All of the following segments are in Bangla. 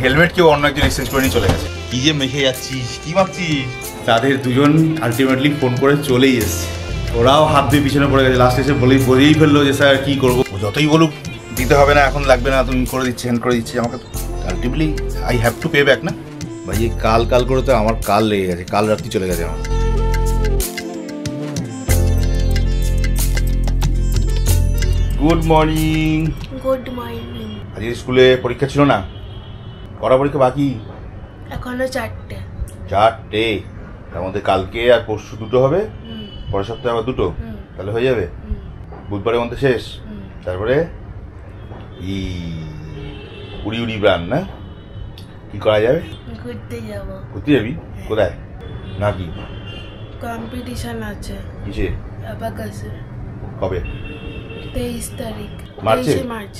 হেলমেট কেউ অন্য একজন এক্সচেঞ্জ করে নিয়ে চলে গেছে। কি যে মেখে যাচ্ছিস, কি ভাবছিস? তাদের দুজন আলটিমেটলি ফোন করে চলেই এসছে। ওরাও হাত দিয়ে পিছনে পড়ে গেছে। লাস্ট এসে বলেই ফেললো যে স্যার কী করবো, যতই বলুক দিতে হবে না, এখন লাগবে না, তুমি করে দিচ্ছি, হ্যান্ড করে দিচ্ছি। আমাকে ultimately I have to pay back না ভাই। এই কাল করে তো আমার কাল লেগে গেছে, কাল রাত্রি চলে গেছে আমার। Good morning. Good morning. আজকে স্কুলে পরীক্ষা ছিল না? কটা পরীক্ষা বাকি? এখনো 4টে। 4টে? তার মধ্যে কালকে আর পরশু 2টো হবে, পরের সপ্তাহে আবার 2টো, তাহলে হয়ে যাবে। বুধবারের মধ্যে শেষ। তারপরে উড়ি ব্রান না, কি করা যাবে? ঘুরতে যাব। ঘুরতে যাবি? কোথায়? নাকি কম্পিটিশন আছে। কিসে? অ্যাবাকাসে। কবে? 23 তারিখ। মার্চে? মার্চ।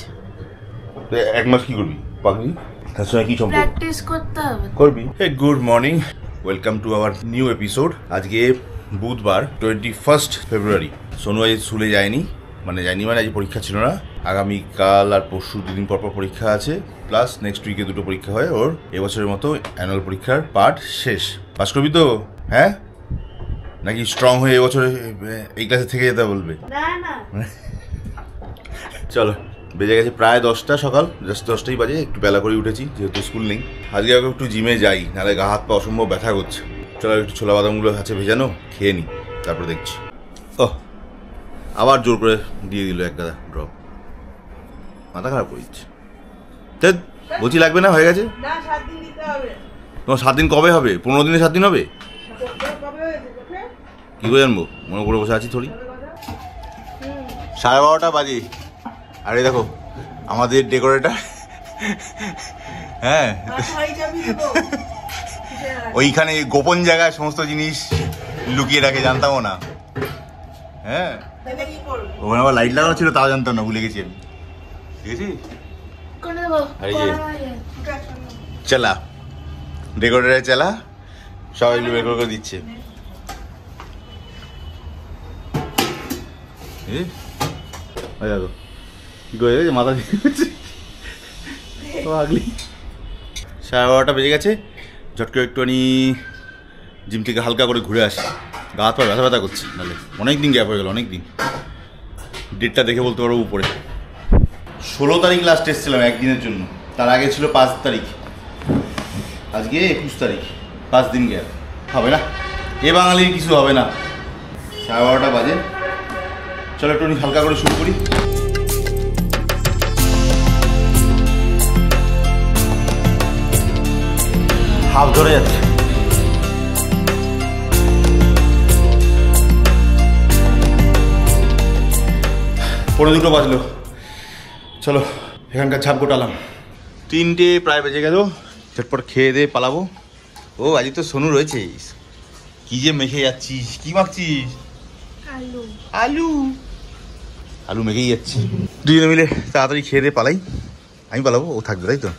তো 1 মাস কি করবি পাগলি? তার সঙ্গে কি সম্পর্ক? প্র্যাকটিস করতে হবে। করবি। Hey good morning, welcome to our new episode. আজকে বুধবার 21 ফেব্রুয়ারি। সোনু আজ স্কুলে যায়নি, মানে আজ পরীক্ষা ছিল না। আগামীকাল আর পরশু 2 দিন পর পরীক্ষা আছে, প্লাস নেক্সট উইকে 2টো পরীক্ষা হয় ওর। এবছরের মতো অ্যানুয়াল পরীক্ষার পার্ট শেষ। পাস করবি তো? হ্যাঁ, নাকি স্ট্রং হয়ে এবছরে এই ক্লাসে থেকে যেতে বলবে? না চলো, বেজে গেছে প্রায় 10টা, সকাল জাস্ট 10টাই বাজে। একটু বেলা করে উঠেছি যেহেতু স্কুল নেই। আজকে একটু জিমে যাই, নাহলে গা হাত পা অসম্ভব ব্যথা করছে। চলো একটু ছোলা বাদামগুলো আছে ভেজানো, খেয়ে নিই, তারপরে দেখছি। ও আবার জোর করে দিয়ে দিল এক গাদা ড্রপ, মাথা খারাপ করে দিচ্ছে। বলছি লাগবে না, হয়ে গেছে। তোমার 7 দিন কবে হবে? 15 দিনে 7 দিন হবে? কি করে জানবো? মনে করে বসে আছি থোড়ি। 12:30 বাজে। আরে দেখো আমাদের ডেকোরেটর, হ্যাঁ ওইখানে গোপন জায়গায় সমস্ত জিনিস লুকিয়ে রাখে, জানতামও না। হ্যাঁ, ওখানে আবার লাইট লাগানো ছিল, তাও জানতাম না, ভুলে গেছি আমি। ঠিক আছে, চালা ডেকোরেটরে চালা, সবাই বের করে দিচ্ছে। দেখো কি করে মাথা দিয়ে 12:30 বেজে গেছে। ঝট করে একটুখানি জিম থেকে হালকা করে ঘুরে আসি, গা হাত পা ব্যথা করছি। নাহলে অনেক দিন গ্যাপ হয়ে গেল, অনেক দিন। ডেটটা দেখে বলতে পারবো উপরে। 16 তারিখ লাস্ট এসেছিলাম একদিনের জন্য, তার আগে ছিল 5 তারিখ, আজকে 21 তারিখ, 5 দিন গ্যাপ। হবে না, এ বাঙালির কিছু হবে না। 12:30 বাজে। চলো একটু হালকা করে শুরু করি। হাফ ধরে যাচ্ছে। পৌনে 2টো বাজলো। চলো এখানকার ছাপ গোটালাম। 3টে প্রায় বেজে গেল। ঝটপট খেয়ে দিয়ে পালাবো। ও আজকে তো সোনু রয়েছে। কি যে মেখে যাচ্ছিস, কি মাখছিস? আলু আলু মেখেই যাচ্ছি। দুজনে মিলে তাড়াতাড়ি খেয়ে দিয়ে পালাই। আমি পালাবো, ও থাকবে, তাই তো?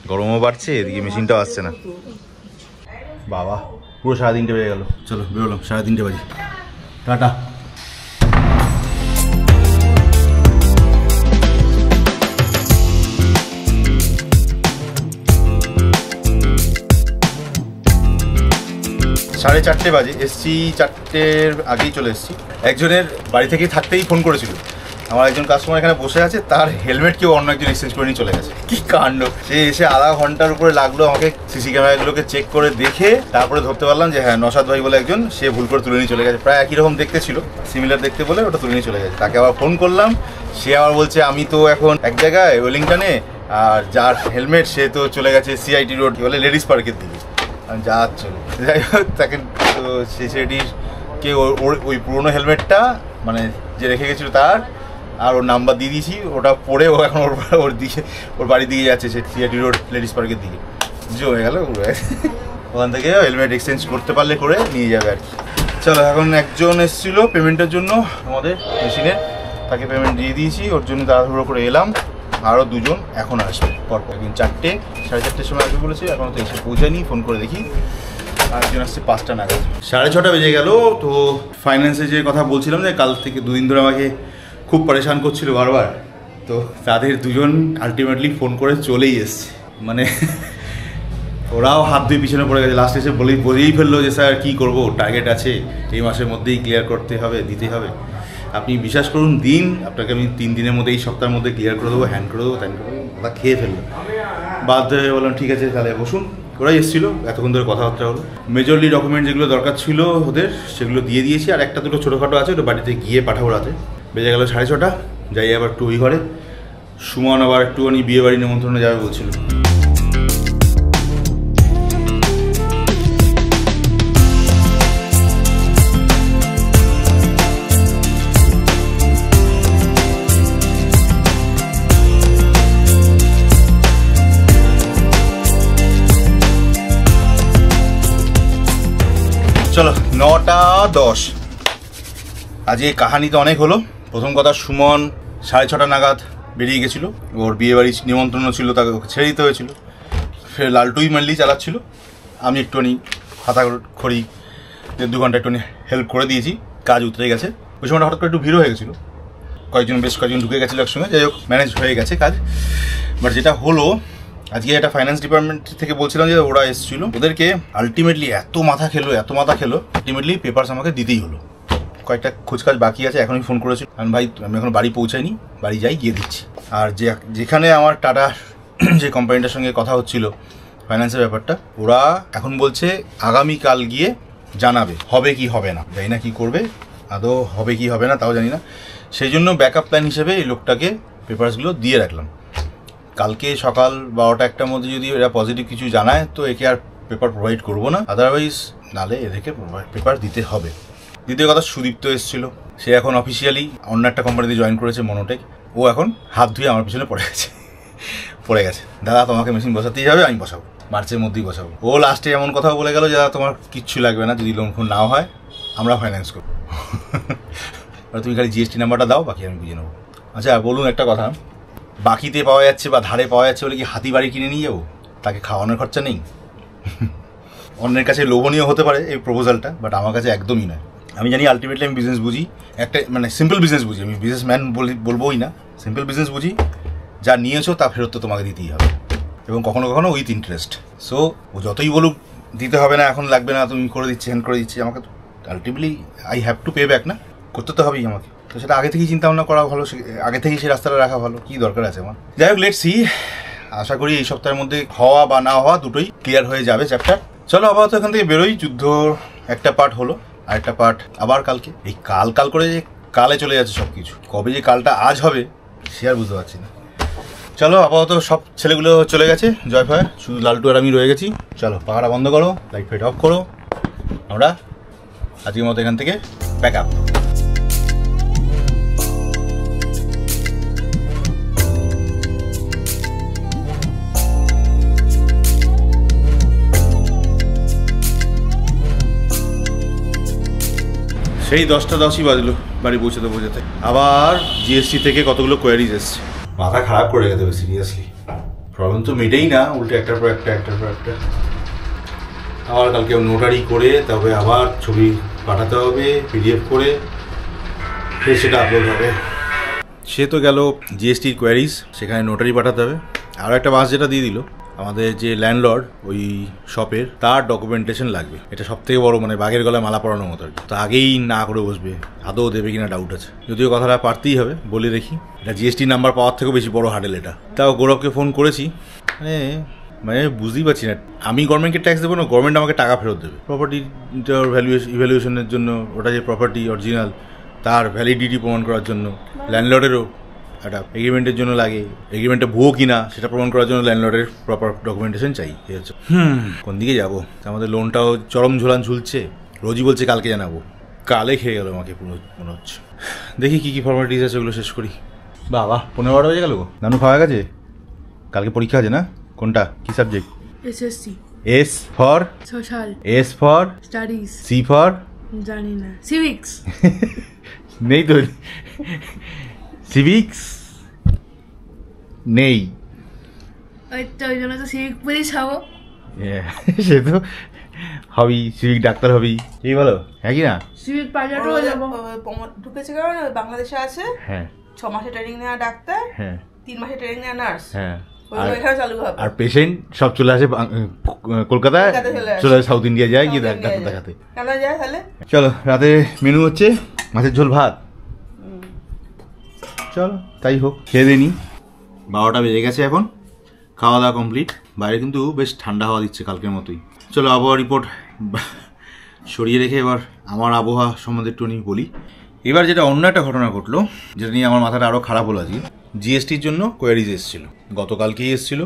গরমও বাড়ছে, এদিকে মেশিনটাও আসছে না। বাবা, পুরো 3:30 বেজে গেল। চলো বেরোলাম, 3:30 বাজে। টাটা। সাড়ে 4টে বাজে। এসছি 4টের আগেই চলে এসেছি। একজনের বাড়ি থেকেই থাকতেই ফোন করেছিল। আমার একজন কাস্টমার এখানে বসে আছে, তার হেলমেট কেউ অন্য একজন এক্সচেঞ্জ করে নিয়ে চলে গেছে। কি কাণ্ড! সে এসে আধা ঘন্টার উপরে লাগলো আমাকে সিসি ক্যামেরাগুলোকে চেক করে দেখে তারপরে ধরতে পারলাম যে হ্যাঁ নসাদ ভাই বলে একজন, সে ভুল করে তুলে নিয়ে চলে গেছে। প্রায় একই রকম দেখতে ছিল, সিমিলার দেখতে বলে ওটা তুলে নিয়ে চলে গেছে। তাকে আবার ফোন করলাম, সে আবার বলছে আমি তো এখন এক জায়গায় ওয়েলিংটনে, আর যার হেলমেট সে তো চলে গেছে সিআইটি রোড, বলে লেডিস পার্কের দিকে। যা চলো, যাই হোক তাকে তো সেই কে ওই পুরোনো হেলমেটটা মানে যে রেখে গেছিলো তার, আর ওর নাম্বার দিয়ে দিয়েছি। ওটা পরে ও এখন ওর বাড়ির দিকে যাচ্ছে, সে সিআইটি রোড লেডিস পার্কের দিকে। বুঝে হয়ে গেল, ওখান থেকে হেলমেট এক্সচেঞ্জ করতে পারলে করে নিয়ে যাবে আর কি। চলো, এখন একজন এসেছিলো পেমেন্টের জন্য আমাদের মেশিনের, তাকে পেমেন্ট দিয়ে দিয়েছি। ওর জন্য তাড়াহুড়ো করে এলাম। আরও 2জন এখন আসবে পরপর। একদিন 4টে, 4:30 সময় আসবে বলেছে, এখনও তো এসে পৌঁছায়নি। ফোন করে দেখি। আরেকজন আসছে 5টা নাগাদ। 6:30 বেজে গেল। তো ফাইন্যান্সে যে কথা বলছিলাম যে কাল থেকে 2 দিন ধরে আমাকে খুব পরেশান করছিল বারবার, তো তাদের দুজন আলটিমেটলি ফোন করে চলেই এসছে, মানে ওরাও হাত ধুয়ে পিছনে পড়ে গেছে। লাস্টে এসে বলেই ফেললো যে স্যার কী করবো, টার্গেট আছে, এই মাসের মধ্যেই ক্লিয়ার করতে হবে, দিতে হবে। আপনি বিশ্বাস করুন, দিন আপনাকে আমি 3 দিনের মধ্যে, এই সপ্তাহের মধ্যে ক্লিয়ার করে দেবো, হ্যান্ড করে দেবো, ত্যান করে দেবো। ওরা খেয়ে ফেললো, বাধ্য হয়ে বললাম ঠিক আছে তাহলে বসুন। ওরাই এসেছিলো, এতক্ষণ ধরে কথাবার্তা হলো। মেজরলি ডকুমেন্ট যেগুলো দরকার ছিল ওদের সেগুলো দিয়ে দিয়েছি, আর একটা দুটো ছোটোখাটো আছে, ওটা বাড়িতে গিয়ে পাঠাবো রাতে। বেজে গেল 6:30, যাই আবার একটু ওই ঘরে। সুমন আবার একটুখানি বিয়ে বাড়ি নিমন্ত্রণে যাবে বলছিল। চলো 9:10। আজ এই কাহানি তো অনেক হলো। প্রথম কথা, সুমন 6:30 নাগাদ বেরিয়ে গেছিলো, ওর বিয়ে বাড়ি নিমন্ত্রণ ছিল, তাকে ছেড়ে দিতে হয়েছিল। ফের লালটুই মানলি চালাচ্ছিল, আমি একটুখানি হাতা খড়ি 1-2 ঘন্টা একটুখানি হেল্প করে দিয়েছি, কাজ উতরে গেছে। ওই সময়টা হঠাৎ করে একটু ভিড় হয়ে গেছিলো, বেশ কয়েকজন ঢুকে গেছিলো একসঙ্গে, যাই হোক ম্যানেজ হয়ে গেছে কাজ। বাট যেটা হলো, আজকে একটা ফাইন্যান্স ডিপার্টমেন্ট থেকে বলছিলাম যে ওরা এসেছিলো, ওদেরকে আলটিমেটলি এত মাথা খেলো, আলটিমেটলি পেপারস আমাকে দিতেই হলো। কয়েকটা খোঁজকাজ বাকি আছে, এখনই ফোন করেছি, কারণ ভাই আমি এখন বাড়ি পৌঁছাইনি, বাড়ি যাই গিয়ে দিচ্ছি। আর যেখানে আমার টাটা যে কোম্পানিটার সঙ্গে কথা হচ্ছিল ফাইন্যান্সের ব্যাপারটা, ওরা এখন বলছে আগামীকাল গিয়ে জানাবে হবে কি হবে না, জানি না কী করবে, আদৌ হবে কি হবে না তাও জানি না। সেই জন্য ব্যাকআপ প্ল্যান হিসেবে এই লোকটাকে পেপারসগুলো দিয়ে রাখলাম। কালকে সকাল 12টা-1টার মধ্যে যদি এরা পজিটিভ কিছু জানায় তো একে আর পেপার প্রোভাইড করবো না, আদারওয়াইজ নালে এদেরকে পেপার দিতে হবে। দ্বিতীয় কথা, সুদীপ্ত এসেছিল, সে এখন অফিসিয়ালি অন্য একটা কোম্পানিতে জয়েন করেছে, মনোটেক। ও এখন হাত ধুয়ে আমার পিছনে পড়ে গেছে, দাদা তোমাকে মেশিন বসাতেই হবে, আমি বসাবো, মার্চের মধ্যেই বসাবো। ও লাস্টে এমন কথাও বলে গেল যে দাদা তোমার কিচ্ছু লাগবে না, যদি লোন ফোন নাও হয় আমরা ফাইন্যান্স করবো, তুমি খালি জিএসটি নাম্বারটা দাও, বাকি আমি বুঝে নেবো। আচ্ছা বলুন একটা কথা, বাকিতে পাওয়া যাচ্ছে বা ধারে পাওয়া যাচ্ছে বলে কি হাতি বাড়ি কিনে নিয়ে যাবো? তাকে খাওয়ানোর খরচা নেই? অন্যের কাছে লোভনীয় হতে পারে এই প্রপোজালটা, বাট আমার কাছে একদমই নয়। আমি জানি আলটিমেটলি আমি বিজনেস বুঝি, একটা মানে সিম্পল বিজনেস বুঝি, আমি বিজনেসম্যান বলবোই না, সিম্পল বিজনেস বুঝি। যা নিয়েছো তা ফেরত তো তোমাকে দিতেই হবে, এবং কখনো কখনো উইথ ইন্টারেস্ট। সো ও যতই বলুক দিতে হবে না, এখন লাগবে না, তুমি করে দিচ্ছি, হ্যান্ড করে দিচ্ছি, আমাকে ultimately I have to pay back, না করতে তো হবেই আমাকে। তো সেটা আগে থেকেই চিন্তা ভাবনা করা ভালো, আগে থেকেই সেই রাস্তাটা রাখা ভালো, কী দরকার আছে আমার। যাই হোক, লেটস সি, আশা করি এই সপ্তাহের মধ্যে হওয়া বা না হওয়া দুটোই ক্লিয়ার হয়ে যাবে চ্যাপ্টার। চলো আপাতত এখান থেকে বেরোই। যুদ্ধ একটা পার্ট হলো, আরেকটা পার্ট আবার কালকে। এই কাল করে যে কালে চলে যাচ্ছে সব কিছু, কবে যে কালটা আজ হবে সে আর বুঝতে পারছি না। চলো আপাতত সব ছেলেগুলো চলে গেছে, জয় ভয়, শুধু লালটু আর আমি রয়ে গেছি। চলো পাখাটা বন্ধ করো, লাইট ফাইট অফ করো, আমরা আজকের মতো এখান থেকে ব্যাক আপ। সেই 10টা 10ই বাজলো বাড়ি পৌঁছাতে। আবার জিএসটি থেকে কতগুলো কোয়ারিজ এসছে, মাথা খারাপ করে দেবে সিরিয়াসলি। প্রবলেম তো মেটেই না, উল্টে একটার পর একটা। আবার কালকে নোটারি করে তবে আবার ছবি পাঠাতে হবে, পিডিএফ করে, ফের সেটা আপলোড হবে। সে তো গেল জিএসটির কোয়ারিজ, সেখানে নোটারি পাঠাতে হবে। আরও একটা বাস যেটা দিয়ে দিল, আমাদের যে ল্যান্ডলর্ড ওই শপের, তার ডকুমেন্টেশন লাগবে। এটা সব থেকে বড়, মানে বাঘের গলায় মালা পরানোর মতো আর কি। তো আগেই না করে বসবে, আদৌ দেবে কিনা ডাউট আছে। যদিও কথাটা পারতেই হবে, বলে দেখি। এটা জিএসটি নাম্বার পাওয়ার থেকেও বেশি বড় হার্ডেল এটা। তাও গৌরবকে ফোন করেছি, মানে বুঝতেই পারছি না, আমি গভর্নমেন্টকে ট্যাক্স দেবো না, গভর্নমেন্ট আমাকে টাকা ফেরত দেবে। প্রপার্টিটার ইভ্যালুয়েশনের জন্য, ওটা যে প্রপার্টি অরিজিনাল তার ভ্যালিডিটি প্রমাণ করার জন্য, ল্যান্ডলর্ডেরও একটা এগ্রিমেন্টের জন্য লাগে, এগ্রিমেন্টটা ভুয়ো কিনা সেটা প্রমাণ করার জন্য ল্যান্ডলর্ডের প্রপার ডকুমেন্টেশন চাই। এই হচ্ছে কোন দিকে যাবো? আমাদের লোনটাও চরম ঝোলান ঝুলছে, রোজই বলছে কালকে জানাবো, কালে খেয়ে গেল আমাকে পুরো মনে হচ্ছে। দেখি কী কী ফর্মালিটিস আছে ওগুলো শেষ করি। বাবা 15-12 বেজে গেল, নানু খাওয়া গেছে? কালকে পরীক্ষা আছে না? কোনটা, কি subject? SSC. S for social. S for studies. C for জানি না, সিভিক্স। নেই তো, সিভিক্স নেই, ওই জন্য তো সিভিক পুলিশ হবো। সে তো হবি, সিভিক ডাক্তার হবি, এই বলো, হ্যাঁ কি না? সিভিক পাইলট হয়ে যাবো। ঢুকেছে কারণ বাংলাদেশে আছে। হ্যাঁ 6 মাসে ট্রেনিং নেওয়া ডাক্তার, হ্যাঁ 3 মাসে ট্রেনিং নেওয়া নার্স, হ্যাঁ ওগুলো এখানে চালু হবে। আর পেশেন্ট সব চলে আসে কলকাতায়, কলকাতায় চলে আসে। চলে আসে সাউথ ইন্ডিয়া যায় গিয়ে South India ডাক্তার যায়। দেখাতে। কেন যায় তাহলে? চলো রাতে মেনু হচ্ছে মাছের ঝোল ভাত, চলো তাই হোক, খেয়ে দিই নি। 12টা বেজে গেছে এখন, খাওয়া দাওয়া কমপ্লিট। বাইরে কিন্তু বেশ ঠান্ডা হাওয়া দিচ্ছে কালকের মতোই। চলো আবহাওয়া রিপোর্ট সরিয়ে রেখে এবার আমার আবহাওয়া সম্বন্ধে একটু নিয়ে বলি। এবার যেটা অন্য একটা ঘটনা ঘটলো, যেটা নিয়ে আমার মাথাটা আরও খারাপ হলো আজকে। জিএসটির জন্য কোয়ারিজ এসেছিলো, গতকালকেই এসেছিলো।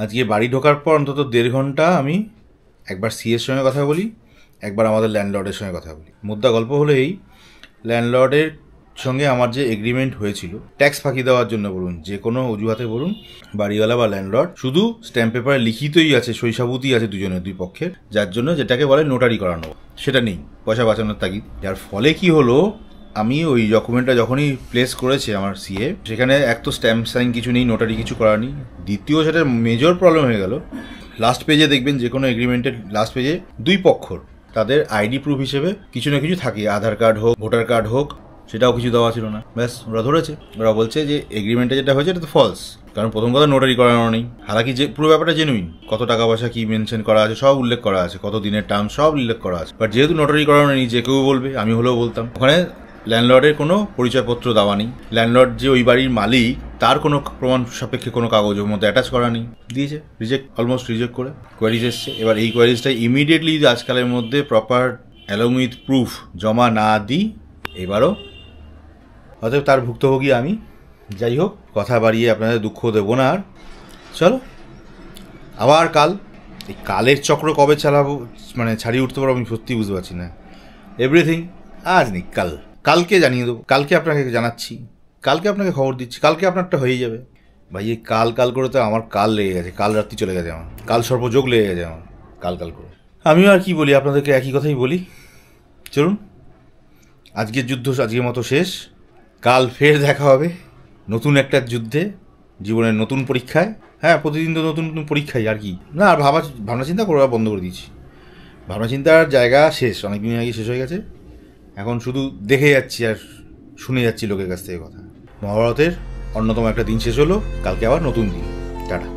আজকে বাড়ি ঢোকার পর অন্তত 1.5 ঘন্টা আমি একবার সিএর সঙ্গে কথা বলি, একবার আমাদের ল্যান্ডলর্ডের সঙ্গে কথা বলি। মুদ্রা গল্প হলো এই, ল্যান্ডলর্ডের সঙ্গে আমার যে এগ্রিমেন্ট হয়েছিল ট্যাক্স ফাঁকি দেওয়ার জন্য বলুন, যে কোনো অজুহাতে বলুন, বাড়িওয়ালা বা ল্যান্ডলর্ড শুধু স্ট্যাম্প পেপারে লিখিতই আছে, সইসাবুতই আছে দুজনের, দুই পক্ষের, যার জন্য যেটাকে বলে নোটারি করানো, সেটা নেই, পয়সা বাঁচানোর তাগিদ। যার ফলে কি হলো, আমি ওই ডকুমেন্টটা যখনই প্লেস করেছে আমার সিএ, সেখানে এক তো স্ট্যাম্প সাইন কিছু নেই, নোটারি কিছু করা নেই। দ্বিতীয় সেটার মেজর প্রবলেম হয়ে গেল, লাস্ট পেজে দেখবেন যে কোনো এগ্রিমেন্টের লাস্ট পেজে দুই পক্ষর তাদের আইডি প্রুফ হিসেবে কিছু না কিছু থাকে, আধার কার্ড হোক, ভোটার কার্ড হোক, সেটাও কিছু দেওয়া ছিল না। ব্যাস ওরা ধরেছে, ওরা বলছে যে এগ্রিমেন্টে যেটা হয়েছে এটা তো ফলস, কারণ প্রথম কথা নোটারি করানো নেই। হালাকি যে পুরো ব্যাপারটা জেনুইন, কত টাকা পয়সা কি মেনশন করা আছে সব উল্লেখ করা আছে, কত দিনের টার্ম সব উল্লেখ করা আছে, বাট যেহেতু নোটারি করানো নেই, যে কেউ বলবে, আমি হলেও বলতাম, ওখানে ল্যান্ডলর্ডের কোনো পরিচয়পত্র দেওয়া নেই, ল্যান্ডলর্ড যে ওই বাড়ির মালিক তার কোনো প্রমাণ সাপেক্ষে কোনো কাগজের মধ্যে অ্যাটাচ করা নেই, দিয়েছে রিজেক্ট, অলমোস্ট রিজেক্ট করে কোয়ারিজ এসছে। এবার এই কোয়ারিজটা ইমিডিয়েটলি যদি আজকালের মধ্যে প্রপার অ্যালং উইথ প্রুফ জমা না দিই, এবারও অতএব তার ভুক্তভোগী আমি। যাই হোক, কথা বাড়িয়ে আপনাদের দুঃখ দেবো না আর। চলো আবার কাল, এই কালের চক্র কবে চালাবো, মানে ছাড়িয়ে উঠতে পারবো আমি সত্যি বুঝতে পারছি না। এভরিথিং আজ নেই, কালকে জানিয়ে দেবো, কালকে আপনাকে জানাচ্ছি, কালকে আপনাকে খবর দিচ্ছি, কালকে আপনারটা হয়ে যাবে। ভাই এই কাল করে তো আমার কাল লেগে গেছে, কাল রাত্রি চলে গেছে আমার, কাল সর্বযোগ লেগে গেছে আমার কাল করে। আমিও আর কি বলি, আপনাদেরকে একই কথাই বলি। চলুন আজকের যুদ্ধ আজকের মতো শেষ, কাল ফের দেখা হবে নতুন একটা যুদ্ধে, জীবনের নতুন পরীক্ষায়। হ্যাঁ, প্রতিদিন তো নতুন নতুন পরীক্ষাই, আর কি না। আর ভাবনা চিন্তা করা বন্ধ করে দিয়েছি, ভাবনা চিন্তার জায়গা শেষ, অনেকদিন আগে শেষ হয়ে গেছে। এখন শুধু দেখে যাচ্ছি আর শুনে যাচ্ছি লোকের কাছ থেকে কথা। মহাভারতের অন্যতম একটা দিন শেষ হলো, কালকে আবার নতুন দিন। টাটা।